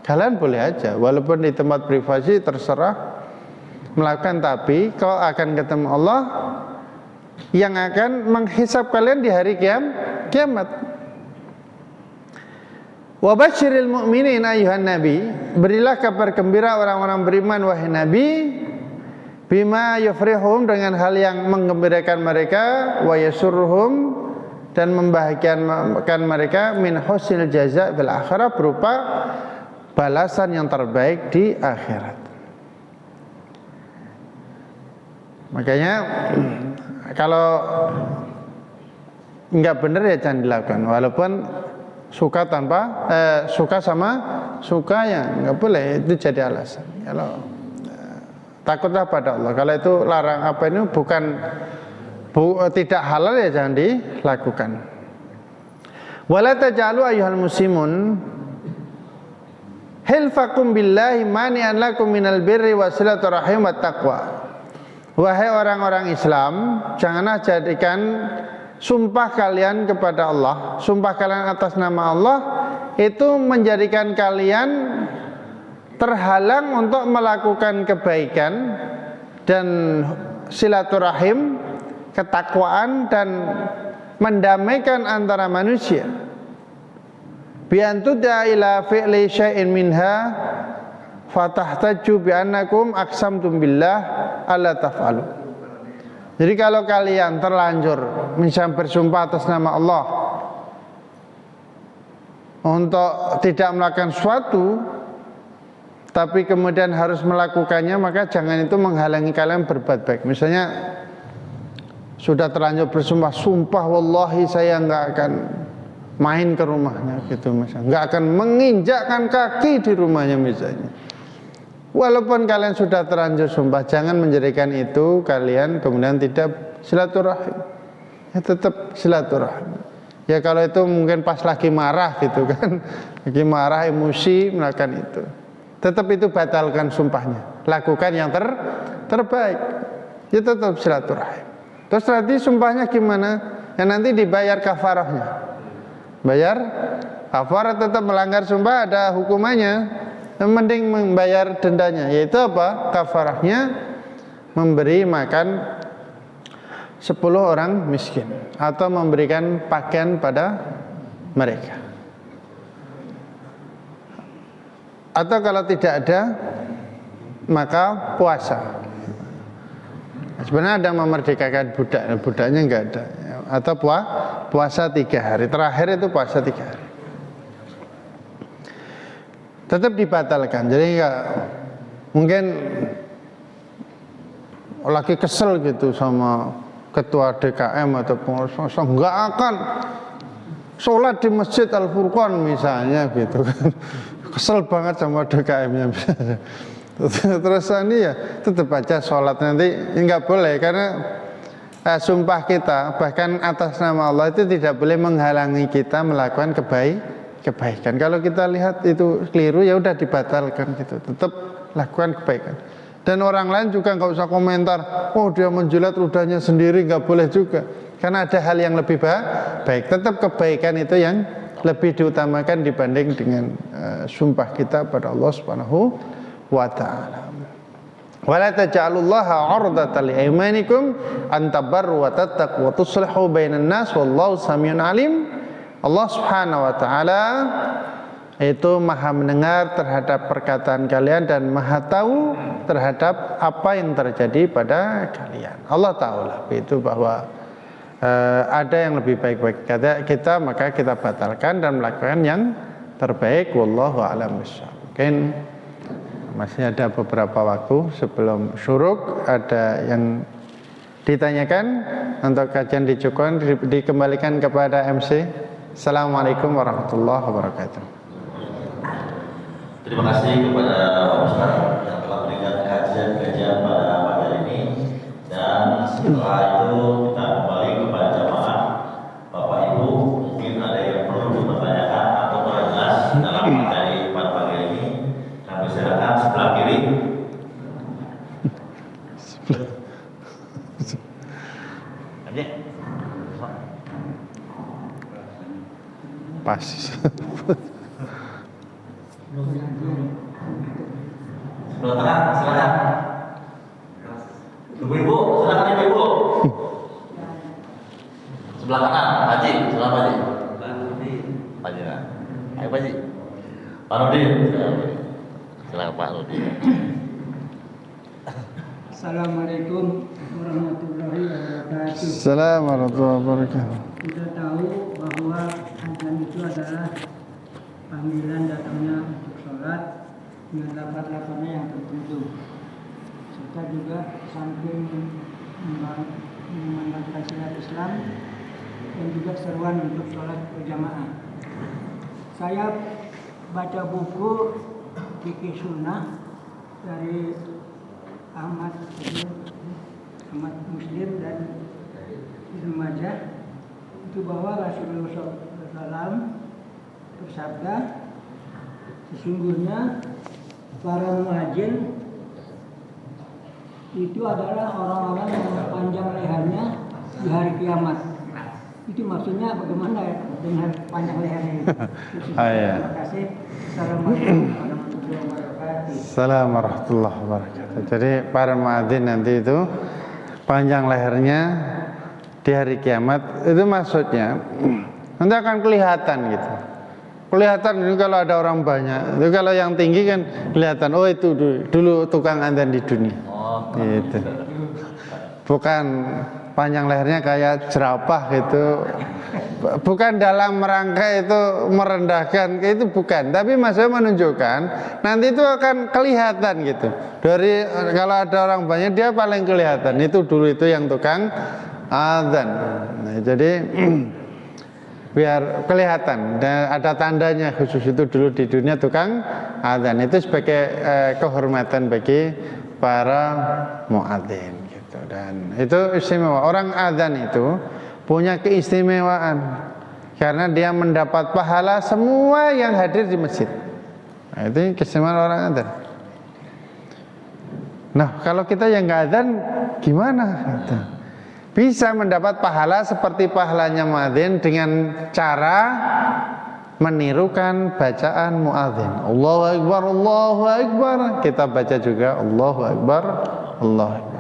kalian boleh aja walaupun di tempat privasi terserah melakukan, tapi kau akan ketemu Allah yang akan menghisap kalian di hari kiamat. Wa basyiril mu'minin ayuhan nabi, berilah kabar gembira orang-orang beriman wahai nabi, bima yufrihum, dengan hal yang menggembirakan mereka, wa yasurruhum, dan membahagiakan mereka, min husnil jaza bil akhirah, berupa balasan yang terbaik di akhirat. Makanya kalau enggak benar ya jangan dilakukan, walaupun suka sama suka ya enggak boleh, itu jadi alasan. Kalau takutlah pada Allah, kalau itu larang apa ini tidak halal ya jangan dilakukan. Wala taj'alu ayyuhal muslimun hilfakum billahi mani'an lakum minal birri wasilaturrahim wat taqwa. Wahai orang-orang Islam, janganlah jadikan sumpah kalian kepada Allah, sumpah kalian atas nama Allah, itu menjadikan kalian terhalang untuk melakukan kebaikan dan silaturahim, ketakwaan, dan mendamaikan antara manusia. Bi antuda ila fi'li syai'in minha fatahtaju bi annakum aqsamtum billah alla taf'alu. Jadi kalau kalian terlanjur misalnya bersumpah atas nama Allah untuk tidak melakukan sesuatu, tapi kemudian harus melakukannya, maka jangan itu menghalangi kalian berbuat baik. Misalnya sudah terlanjur bersumpah, sumpah wallahi saya enggak akan main ke rumahnya gitu misalnya, enggak akan menginjakkan kaki di rumahnya misalnya. Walaupun kalian sudah terlanjur sumpah, jangan menjadikan itu kalian kemudian tidak silaturahim. Ya tetap silaturahim. Ya kalau itu mungkin pas lagi marah gitu kan, lagi marah emosi melakukan itu, tetap itu batalkan sumpahnya, lakukan yang terbaik. Ya tetap silaturahim. Terus nanti sumpahnya gimana? Ya nanti dibayar kafarahnya. Bayar kafarah, tetap melanggar sumpah ada hukumannya. Mending membayar dendanya, yaitu apa? Kafarahnya memberi makan 10 orang miskin atau memberikan pakaian pada mereka. Atau kalau tidak ada, maka puasa. Sebenarnya ada memerdekakan budak, budaknya enggak ada. Atau puasa 3 hari. Terakhir itu puasa 3 hari. Tetap dibatalkan. Jadi enggak, mungkin lagi kesel gitu sama ketua DKM atau pengurus, enggak akan sholat di Masjid Al-Furqan misalnya gitu kan. Kesel banget sama DKM-nya. Terus ini ya tetap aja sholat, nanti enggak boleh, karena sumpah kita bahkan atas nama Allah itu tidak boleh menghalangi kita melakukan kebaikan. Kalau kita lihat itu keliru, ya udah dibatalkan gitu. Tetap lakukan kebaikan. Dan orang lain juga nggak usah komentar, oh dia menjilat ludahnya sendiri, nggak boleh juga. Karena ada hal yang lebih baik. Tetap kebaikan itu yang lebih diutamakan dibanding dengan sumpah kita pada Allah Subhanahu wa taala. Wala taj'alullaha 'urdatan liaymanikum an tabarru wa tattaqu wa tuslihu bainan nas wallahu samiun alim. Allah Subhanahu wa taala itu maha mendengar terhadap perkataan kalian dan maha tahu terhadap apa yang terjadi pada kalian. Allah tahulah itu bahwa ada yang lebih baik bagi kita, maka kita batalkan dan melakukan yang terbaik. Wallahu a'lam bishawab. Mungkin masih ada beberapa waktu sebelum syuruk, ada yang ditanyakan untuk kajian dicukupkan, dikembalikan kepada MC. Assalamualaikum warahmatullahi wabarakatuh. Terima kasih kepada Pak Ustaz yang telah memberikan kajian pada pagi hari ini, dan setelah itu kita kembali kepada jamaah. Bapak Ibu, mungkin ada yang perlu dipertanyakan atau perjelas dalam materi pada pagi hari ini. Kami silakan sebelah kiri. Pas. Sebelah tengah, silakan. Ibu-ibu, silakan ibu-ibu. Sebelah kanan, Haji, silakan Haji. Haji. Ayo Pak Ji. Pak Nudin. Silakan Pak Nudin. Assalamualaikum warahmatullahi wabarakatuh. Assalamualaikum warahmatullahi wabarakatuh. Kita tahu bahwa azan itu adalah panggilan datangnya untuk sholat dengan lafaz-lafaznya yang tertentu. Serta juga samping memandangkan syariat Islam dan juga seruan untuk sholat berjamaah. Saya baca buku Fikih Sunnah dari Ahmad Muslim dan Ibnu Majah itu bahwa Rasulullah SAW bersabda, sesungguhnya para muadzin itu adalah orang-orang yang panjang lehernya di hari kiamat. Itu maksudnya bagaimana ya dengan panjang lehernya itu? Terima kasih. Assalamualaikum warahmatullahi wabarakatuh. Assalamualaikum warahmatullahi wabarakatuh. Jadi para muadzin nanti itu panjang lehernya di hari kiamat, itu maksudnya nanti akan kelihatan gitu. Kelihatan itu kalau ada orang banyak. Itu kalau yang tinggi kan kelihatan, oh itu dulu tukang adzan di dunia. Gitu. Bukan panjang lehernya kayak jerapah gitu. Bukan dalam rangka itu merendahkan, itu bukan. Tapi maksudnya menunjukkan nanti itu akan kelihatan gitu. Dari kalau ada orang banyak dia paling kelihatan. Itu dulu itu yang tukang adzan. Nah, jadi biar kelihatan dan ada tandanya khusus itu dulu di dunia tukang adzan. Itu sebagai kehormatan bagi para muadzin gitu. Dan itu istimewa. Orang adzan itu punya keistimewaan karena dia mendapat pahala semua yang hadir di masjid. Nah, itu keistimewaan orang adzan. Nah, kalau kita yang nggak adzan gimana? Bisa mendapat pahala seperti pahalanya muadzin dengan cara menirukan bacaan muadzin. Allahu Akbar, Allahu Akbar. Kita baca juga Allahu Akbar, Allahu Akbar.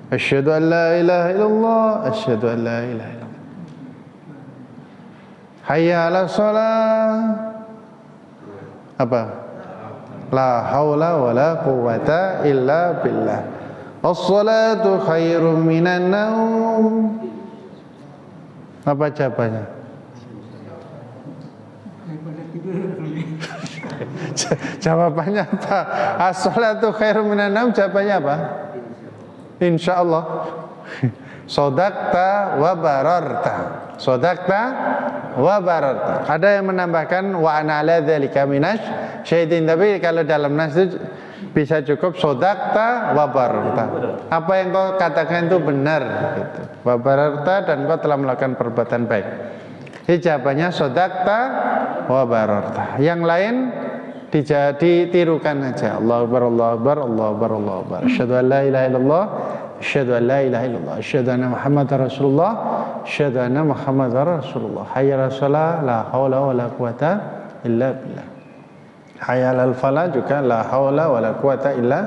Asyhadu an la ilaha illallah, asyhadu an la ilaha illallah. Hayya 'alas shalah. Apa? La haula wala quwwata illa billah. As-salatu khairum minan naum. Apa jawabannya? Jawabannya apa? As-salatu khairum minan naum, jawabannya apa? Insyaallah. Sodakta wa bararta. Sodakta wa bararta. Ada yang menambahkan wa ana ala dzalika minasy syahidin, tapi kalau dalam nas itu bisa cukup sodakta wa bararta. Apa yang kau katakan itu benar gitu. Wa bararta, dan kau telah melakukan perbuatan baik. Jadi jawabannya sodakta wa bararta. Yang lain ditirukan aja. Allahu Akbar, Allahu Akbar, Allahu Akbar, Allahu Akbar. Asyhadu an la ilaha illallah, asyhadu an la ilaha illallah, asyhadu anna Muhammadar Rasulullah, asyhadu anna Muhammadar Rasulullah. Hayya 'alas shalah, la haula wala quwata illa billah. Hayya 'alal falah juga la haula wala quwata illa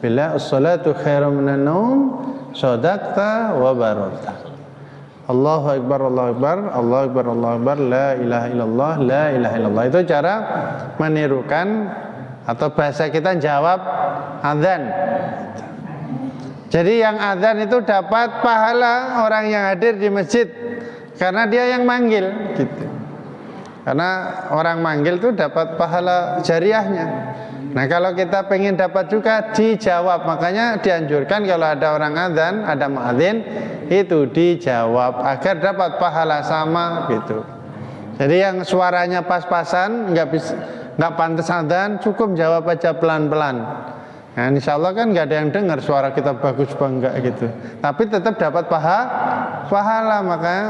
billah. As-salatu khairum minan naum, sadaqta wa bararta. Allahu Akbar, Allahu Akbar, Allahu Akbar, Allahu Akbar, la ilaha illallah, la ilaha illallah. Itu cara menirukan atau bahasa kita jawab adzan. Jadi yang adzan itu dapat pahala orang yang hadir di masjid karena dia yang manggil gitu. Karena orang manggil itu dapat pahala jariahnya. Nah, kalau kita pengen dapat juga dijawab, makanya dianjurkan kalau ada orang adzan, ada muadzin, itu dijawab agar dapat pahala sama gitu. Jadi yang suaranya pas-pasan, nggak pantas adzan, cukup jawab aja pelan-pelan. Nah, insya Allah kan nggak ada yang dengar suara kita bagus bangga gitu. Tapi tetap dapat pahala, makanya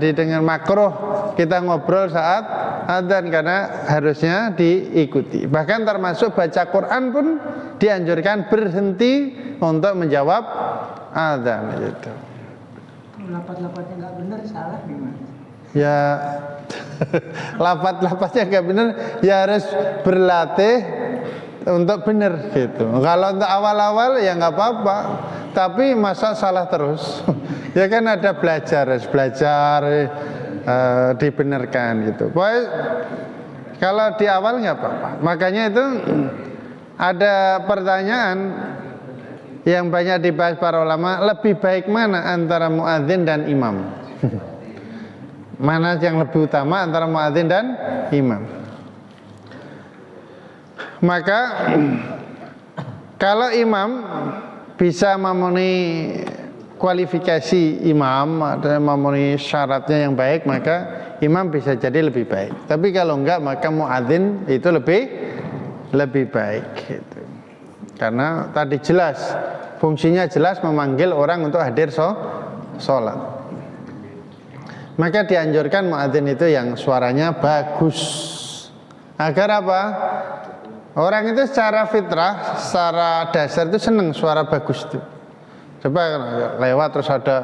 didengar makruh kita ngobrol saat adzan karena harusnya diikuti. Bahkan termasuk baca Quran pun dianjurkan berhenti untuk menjawab adzan gitu. Lapat-lapatnya nggak benar, salah gimana? Ya lapat-lapatnya nggak benar, ya harus berlatih untuk benar gitu. Kalau untuk awal-awal ya nggak apa-apa, tapi masa salah terus? Ya kan ada belajar dibenarkan gitu. Pokoknya kalau di awal nggak apa-apa. Makanya itu ada pertanyaan yang banyak dibahas para ulama, lebih baik mana antara muadzin dan imam? Mana yang lebih utama antara muadzin dan imam? Maka kalau imam bisa memenuhi kualifikasi imam, ada memenuhi syaratnya yang baik, maka imam bisa jadi lebih baik. Tapi kalau enggak, maka muadzin itu lebih baik gitu. Karena tadi jelas fungsinya, jelas memanggil orang untuk hadir sholat. Maka dianjurkan muadzin itu yang suaranya bagus. Agar apa? Orang itu secara fitrah, secara dasar itu senang suara bagus itu. Coba lewat terus ada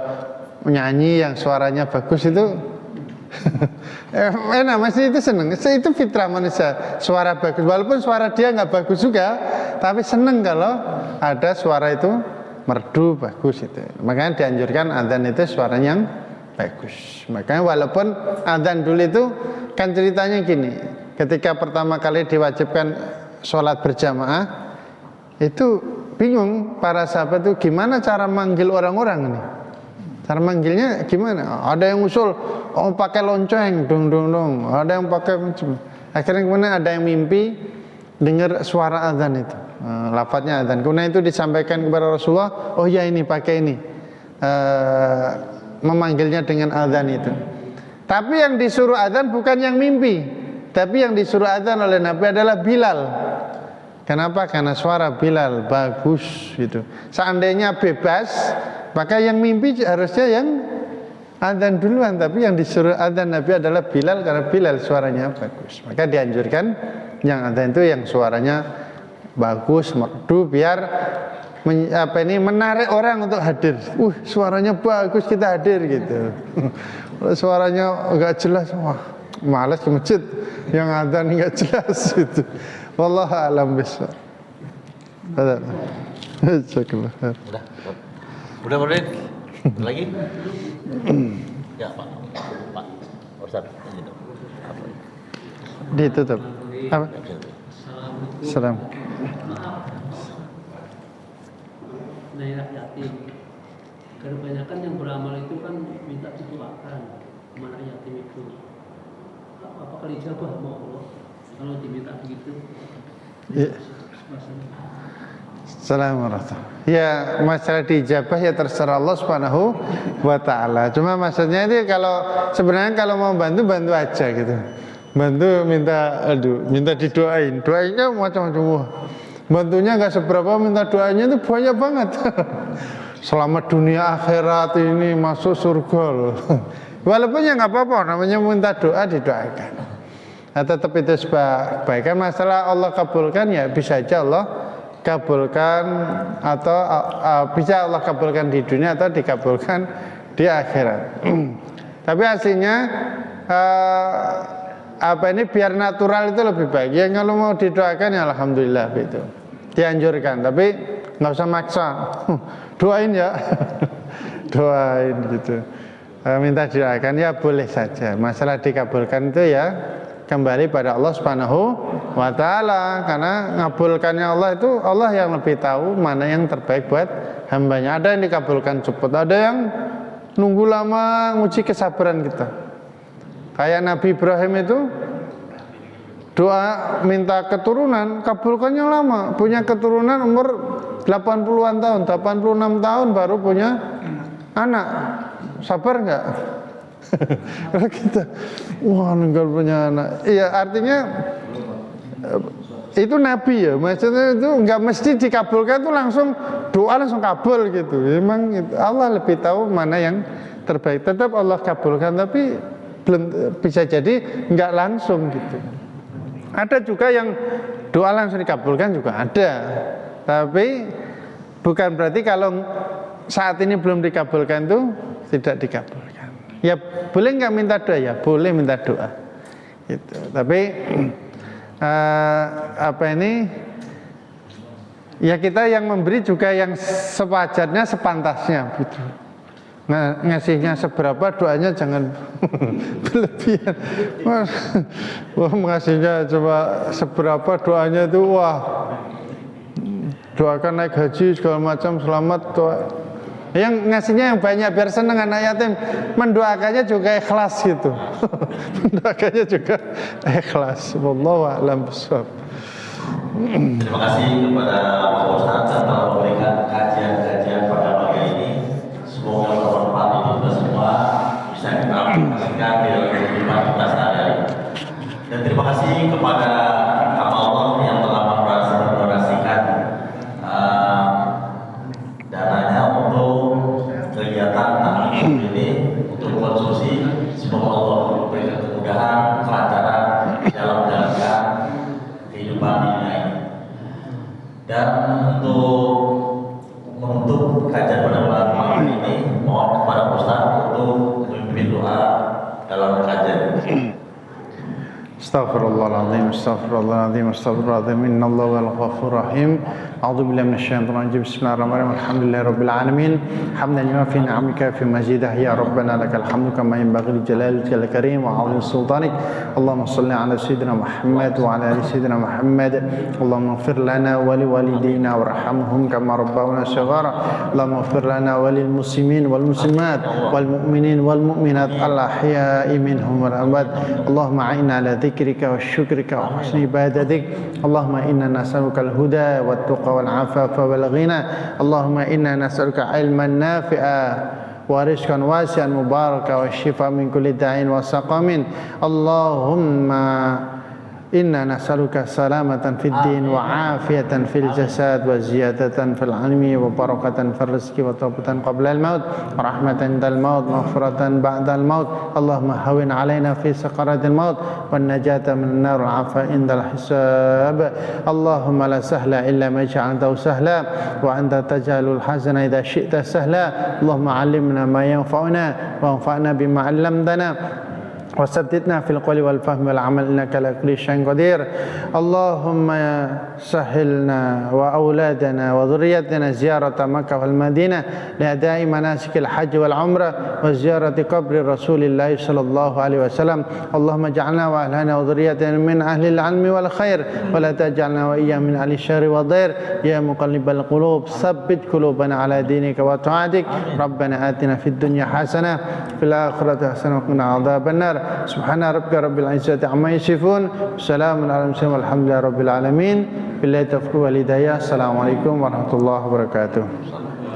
nyanyi yang suaranya bagus itu enak, masih itu seneng. Itu fitrah manusia, suara bagus. Walaupun suara dia nggak bagus juga, tapi seneng kalau ada suara itu merdu bagus itu. Makanya dianjurkan adzan itu suaranya yang bagus. Makanya walaupun adzan dulu itu kan ceritanya gini, ketika pertama kali diwajibkan sholat berjamaah itu bingung para sahabat itu gimana cara manggil orang-orang ini. Cara manggilnya gimana? Ada yang usul, oh pakai lonceng, dong. Ada yang pakai macam. Akhirnya kemudian ada yang mimpi dengar suara azan itu, lafadznya azan. Kemudian itu disampaikan kepada Rasulullah. Oh ya ini pakai ini, memanggilnya dengan azan itu. Tapi yang disuruh azan bukan yang mimpi, tapi yang disuruh azan oleh Nabi adalah Bilal. Kenapa? Karena suara Bilal bagus gitu. Seandainya bebas, maka yang mimpi harusnya yang adzan duluan, tapi yang disuruh adzan Nabi adalah Bilal karena Bilal suaranya bagus. Maka dianjurkan yang adzan itu yang suaranya bagus, merdu, biar menarik orang untuk hadir. Suaranya bagus, kita hadir gitu. Kalau suaranya agak jelas, wah malas ke masjid. Yang adzan enggak jelas gitu. Wallahu a'lam bishawab. Udah lagi? Ya Pak Ustaz gitu. Ditutup. Apa? Salam. Daerah yatim. Kebanyakan yang beramal itu kan minta didoakan mana yatim itu. Apakah dijabah sama Allah kalau diminta begitu? Ya. Assalamualaikum. Ya, masalah dijabah ya terserah Allah Subhanahu wa taala. Cuma maksudnya itu sebenarnya kalau mau bantu aja gitu. Bantu minta didoain. Doainnya macam-macam. Bantunya enggak seberapa, minta doanya itu banyak banget. Selamat dunia akhirat ini masuk surga loh. Walaupun ya enggak apa-apa, namanya minta doa didoakan. Nah, tetap itu kebaikan. Masalah Allah kabulkan ya bisa aja Allah kabulkan, atau bisa Allah kabulkan di dunia atau dikabulkan di akhirat. Tapi aslinya biar natural itu lebih baik. Ya kalau mau didoakan ya alhamdulillah itu dianjurkan, tapi nggak usah maksa. Doain ya, doain gitu. Minta doakan ya boleh saja. Masalah dikabulkan itu ya kembali pada Allah Subhanahu wa taala, karena ngabulkannya Allah itu Allah yang lebih tahu mana yang terbaik buat hambanya. Ada yang dikabulkan cepat, ada yang nunggu lama, nguji kesabaran kita. Kayak Nabi Ibrahim itu doa minta keturunan, kabulkannya lama. Punya keturunan umur 80-an tahun, 86 tahun baru punya anak. Sabar enggak? Kalau kita nggak punya anak, iya artinya itu Nabi ya, maksudnya itu nggak mesti dikabulkan itu langsung doa langsung kabul gitu. Memang Allah lebih tahu mana yang terbaik. Tetap Allah kabulkan, tapi belum bisa jadi nggak langsung gitu. Ada juga yang doa langsung dikabulkan juga ada, tapi bukan berarti kalau saat ini belum dikabulkan itu tidak dikabulkan. Ya boleh nggak minta doa? Ya boleh minta doa gitu. Tapi ya kita yang memberi juga yang sewajarnya, sepantasnya gitu. ngasihnya seberapa, doanya jangan berlebihan. Wah, ngasihnya coba seberapa, doanya itu wah, doakan naik haji segala macam, selamat doa. Yang ngasihnya yang banyak biar seneng anak yatim, mendoakannya juga ikhlas gitu. Mendoakannya juga ikhlas. Wallahu a'lam bishawab. Terima kasih kepada Pak Ustadz yang telah memberikan kajian-kajian pada pagi ini. Semoga bermanfaat untuk kita semua, bisa kita aplikasikan di dalam kehidupan kita sehari-hari. Dan terima kasih kepada hamba Allah yang telah mendonasikan dananya untuk kegiatan taklim ini untuk konsumsi. Semoga Allah memberikan kemudahan, kelancaran dalam menjalankan kehidupan dunia ini. Dan untuk menutup kajian pada malam ini, mohon kepada Ustaz untuk memimpin doa dalam kajian. Astaghfirullahaladzim, astaghfirullahaladzim, astaghfirullahaladzim. Innallaha wal ghafurur rahim. A'udzu billahi minasyaitonir rajim. Bismillahirrahmanirrahim. Alhamdulillahirabbil alamin. Hamdan lima fi ni'amika fi majidah ya rabbana lakal hamdu kama yanbaghi li jalalika karim wa 'azimi sultanik. Allahumma shalli ala sayyidina Muhammad wa ala ali sayyidina Muhammad. Allahumma ighfir lana wa li walidayna warhamhum kama rabbawna shighara. Allahumma ighfir lana wa lil muslimin wal muslimat wal mu'minin wal mu'minat al ahya'i minhum wal amwat. Allahumma a'inna ala dzikrika wa syukrika wa husni ibadatik. Allahumma inna nas'aluka al-huda wat tuqa wal afafa wal ghina. Allahumma inna nas'aluka ilman nafi'a wa rizqan wasi'an mubaraka wa shifa min kulli da'in wa saqamin. Allahumma inna nas'aluka salamatan fid din wa afiyatan fil jasad wa ziyadatan fil ilmi wa barakatan fil rizqi wa taubatan qabla al maut wa rahmatan dal maut maghfiratan ba'da al maut. Allahumma hawin alaina fi sakaratil maut wan najata min nar wa afa indal hisab. Allahumma la sahla illa ma ja'altahu sahla wa anta taj'alul hazana idza syi'ta sahla. Allahumma 'allimna ma yanfa'una wa anfa'na bima 'allamtana وسددنا في القول والفهم والعمل إنك على كل شيء قدير. اللهم سهلنا وأولادنا وذريتنا زيارة مكة والمدينة لأداء مناسك الحج والعمرة وزيارة قبر رسول الله صلى الله عليه وسلم. اللهم اجعلنا وأهلنا وذريتنا من أهل العلم والخير ولا تجعلنا وإياهم من أهل الشر والضير. يا مقلب القلوب ثبت قلوبنا على دينك وطاعتك. ربنا آتنا في الدنيا حسنة في الآخرة حسنة وقنا عذاب النار. Subhana rabbika rabbil izzati amma yasifun. Assalamun ala mursalin walhamdulillahi rabbil alamin. Billahi taufiq wal hidayah. Assalamualaikum warahmatullahi wabarakatuh.